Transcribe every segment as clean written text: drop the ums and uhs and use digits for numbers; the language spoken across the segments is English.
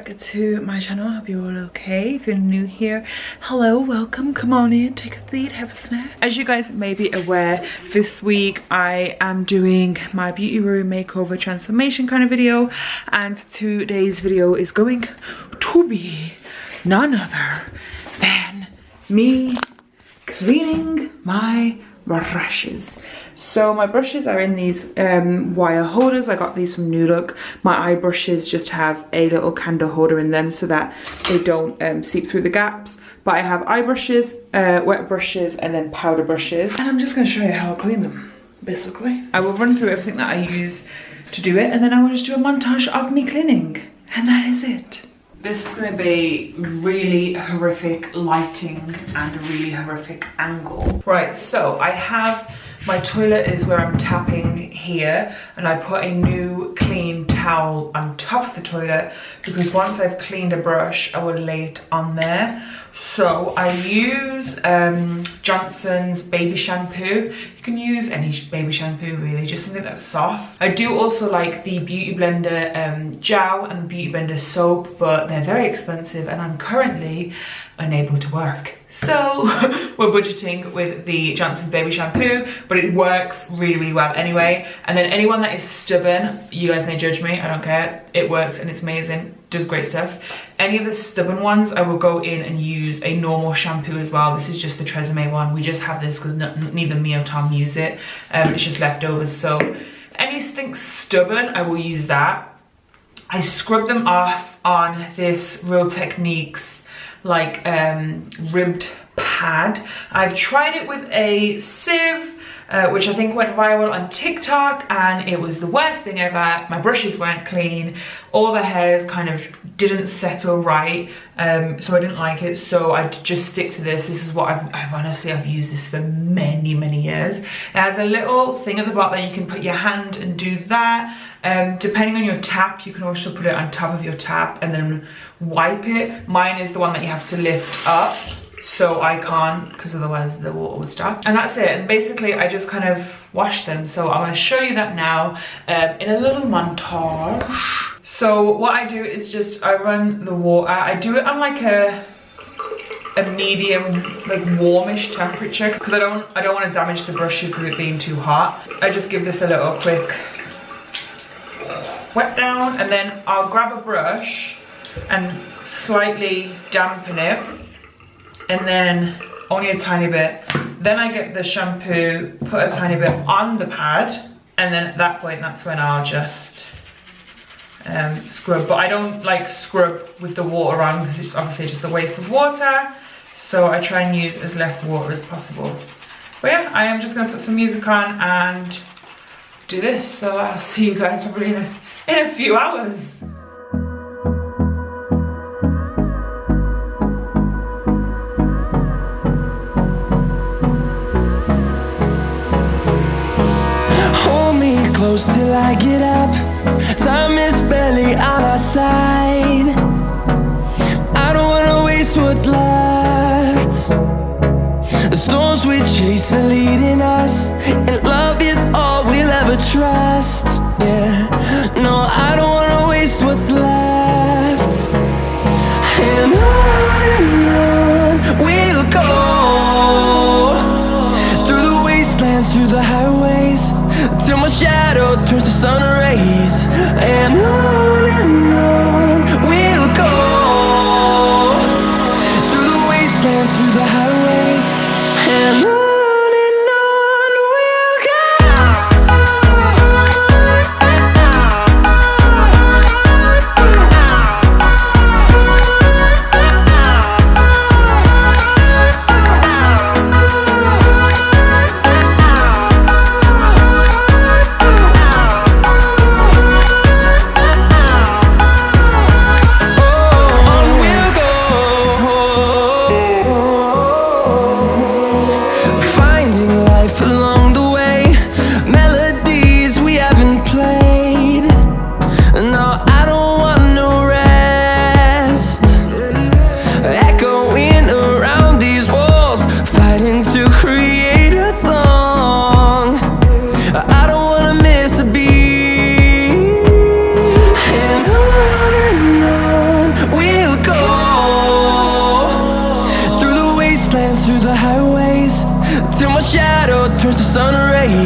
back to my channel. I hope you're all okay. If you're new here, hello, welcome, come on in, take a seat, have a snack. As you guys may be aware, this week I am doing my beauty room makeover transformation kind of video, and today's video is going to be none other than me cleaning my brushes. So my brushes are in these wire holders. I got these from New Look. My eye brushes just have a little candle holder in them so that they don't seep through the gaps. But I have eye brushes, wet brushes, and then powder brushes. And I'm just going to show you how I clean them, basically. I will run through everything that I use to do it, and then I will just do a montage of me cleaning. And that is it. This is going to be really horrific lighting and a really horrific angle. Right, so I have, my toilet is where I'm tapping here, and I put a new clean towel on top of the toilet because once I've cleaned a brush, I will lay it on there. So I use Johnson's baby shampoo. You can use any baby shampoo really, just something that's soft. I do also like the Beauty Blender gel and the Beauty Blender soap, but they're very expensive and I'm currently unable to work. So we're budgeting with the Johnson's baby shampoo, but it works really, really well anyway. And then anyone that is stubborn, you guys may judge me, I don't care. It works and it's amazing, does great stuff. Any of the stubborn ones, I will go in and use a normal shampoo as well. This is just the Tresemme one. We just have this because neither me or Tom use it. It's just leftovers. So anything stubborn, I will use that. I scrub them off on this Real Techniques like ribbed pad. I've tried it with a sieve, which I think went viral on TikTok, and it was the worst thing ever. My brushes weren't clean, all the hairs kind of didn't settle right, so I didn't like it, so I just stick to this. This is what I've used this for many, many years. It has a little thing at the bottom that you can put your hand and do that. Depending on your tap, you can also put it on top of your tap and then wipe it. Mine is the one that you have to lift up, so I can't, because otherwise the water would stop. And that's it, and basically I just kind of wash them. So I'm going to show you that now in a little montage. So what I do is just I run the water. I do it on like a medium, like warmish temperature, because I don't want to damage the brushes with it being too hot. I just give this a little quick wet down, and then I'll grab a brush and slightly dampen it, and then only a tiny bit. Then I get the shampoo, put a tiny bit on the pad, and then at that point, that's when I'll just scrub. But I don't like scrub with the water on because it's obviously just a waste of water. So I try and use as less water as possible. But yeah, I am just gonna put some music on and do this. So I'll see you guys probably in a few hours. Close till I get up. Time is barely on our side. I don't wanna waste what's left. The storms we chase are leading us, and love is all we'll ever trust. Yeah, no, I don't wanna waste what's left. And on we'll go, through the wastelands, through the highways, till my shadow turns to sun rays. And on we'll go, through the wastelands, through the highways, and on we'll go.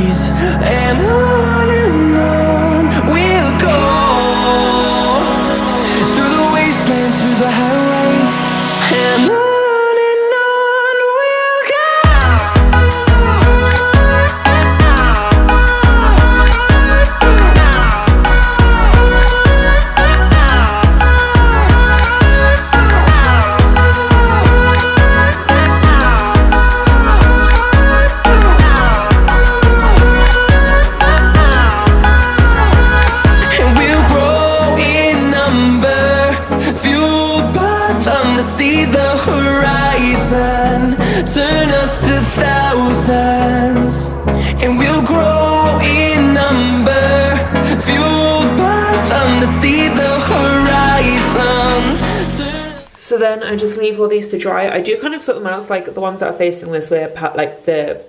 rays, and on we'll go, through the wastelands, through the highways, and on we'll go. See the horizon, turn us to thousands, and we'll grow in number, fueled by them to see the horizon. So then I just leave all these to dry. I do kind of sort them out, so like the ones that are facing this way, like the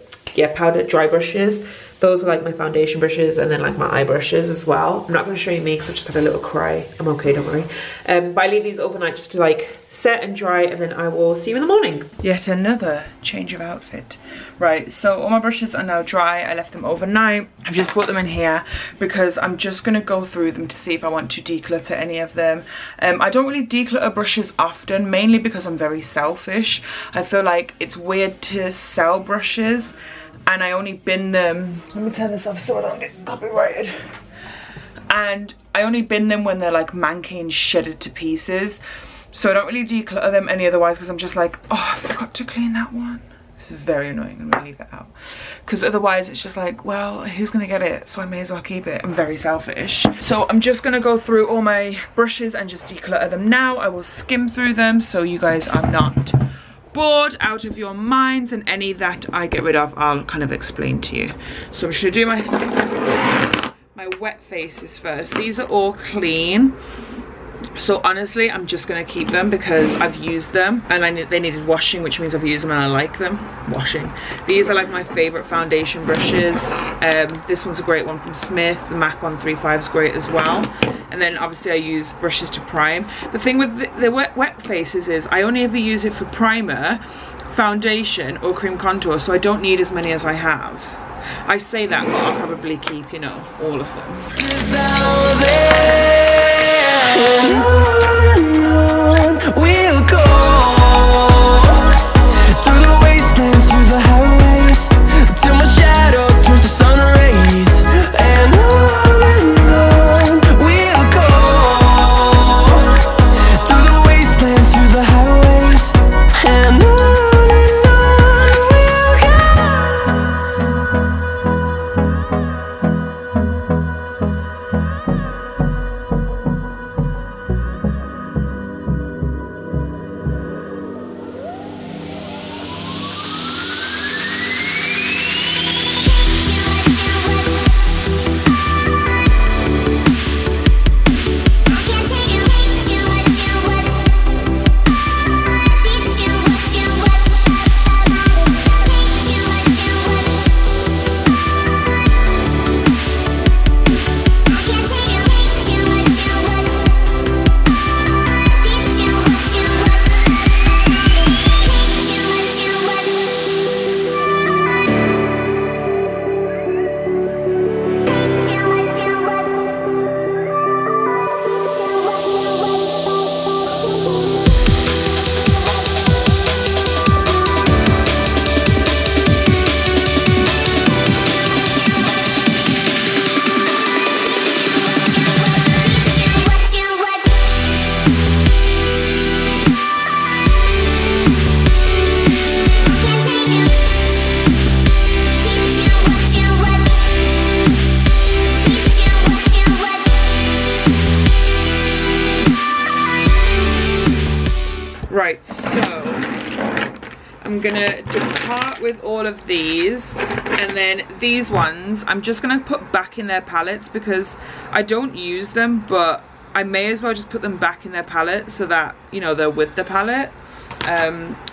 powdered dry brushes. Those are like my foundation brushes, and then like my eye brushes as well. I'm not going to show you me because I just had a little cry. I'm okay, don't worry. But I leave these overnight just to like set and dry, and then I will see you in the morning. Yet another change of outfit. Right, so all my brushes are now dry. I left them overnight. I've just put them in here because I'm just going to go through them to see if I want to declutter any of them. I don't really declutter brushes often, mainly because I'm very selfish. I feel like it's weird to sell brushes, and I only bin them. Let me turn this off so I don't get copyrighted. And I only bin them when they're like manky and shredded to pieces. So I don't really declutter them any otherwise, because I'm just like, oh, I forgot to clean that one. This is very annoying. I'm gonna leave that out. Because otherwise it's just like, well, who's gonna get it? So I may as well keep it. I'm very selfish. So I'm just gonna go through all my brushes and just declutter them now. I will skim through them so you guys are not bored out of your minds, and any that I get rid of I'll kind of explain to you. So I'm just gonna do my wet faces first. These are all clean, so honestly I'm just gonna keep them because I've used them and they needed washing, which means I've used them and I like them washing. These are like my favorite foundation brushes. This one's a great one from Smith. The MAC 135 is great as well. And then obviously I use brushes to prime. The thing with the wet faces is I only ever use it for primer, foundation or cream contour, so I don't need as many as I have. I say that, but I'll probably keep, you know, all of them. We'll go through the wastelands, through the highways, till my shadow turns to sun rays, and on we'll go through the wastelands, through the highways, and on Right, so I'm gonna depart with all of these, and then these ones I'm just gonna put back in their palettes because I don't use them, but I may as well just put them back in their palette so that, you know, they're with the palette.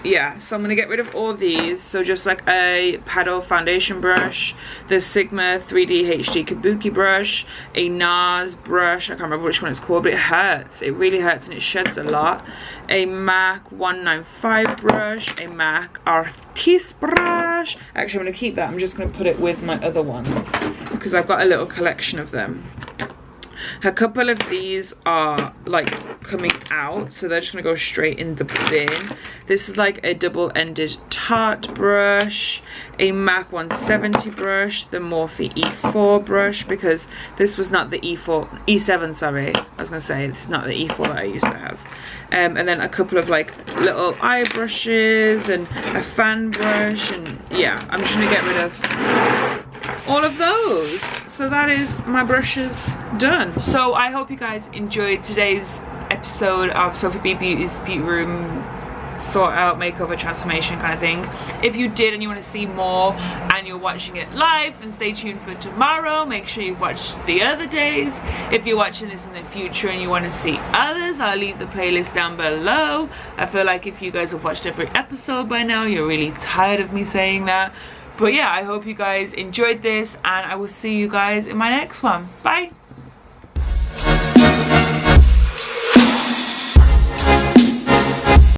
Yeah, so I'm gonna get rid of all these. So just like a paddle foundation brush, the Sigma 3D HD Kabuki brush, a NARS brush, I can't remember which one it's called, but it hurts, it really hurts and it sheds a lot, a MAC 195 brush, a MAC Artiste brush. Actually, I'm gonna keep that, I'm just gonna put it with my other ones because I've got a little collection of them. A couple of these are like coming out, so they're just gonna go straight in the bin. This is like a double-ended Tarte brush, a MAC 170 brush, the Morphe E4 brush, because this was not the E7, sorry. I was gonna say this is not the E4 that I used to have. And then a couple of like little eye brushes and a fan brush, and yeah, I'm just gonna get rid of all of those. So that is my brushes done. So I hope you guys enjoyed today's episode of SophieBBeauty's Beauty Room sort out makeover transformation kind of thing. If you did and you want to see more and you're watching it live, then stay tuned for tomorrow. Make sure you've watched the other days. If you're watching this in the future and you want to see others, I'll leave the playlist down below. I feel like if you guys have watched every episode by now, you're really tired of me saying that. But yeah, I hope you guys enjoyed this, and I will see you guys in my next one. Bye.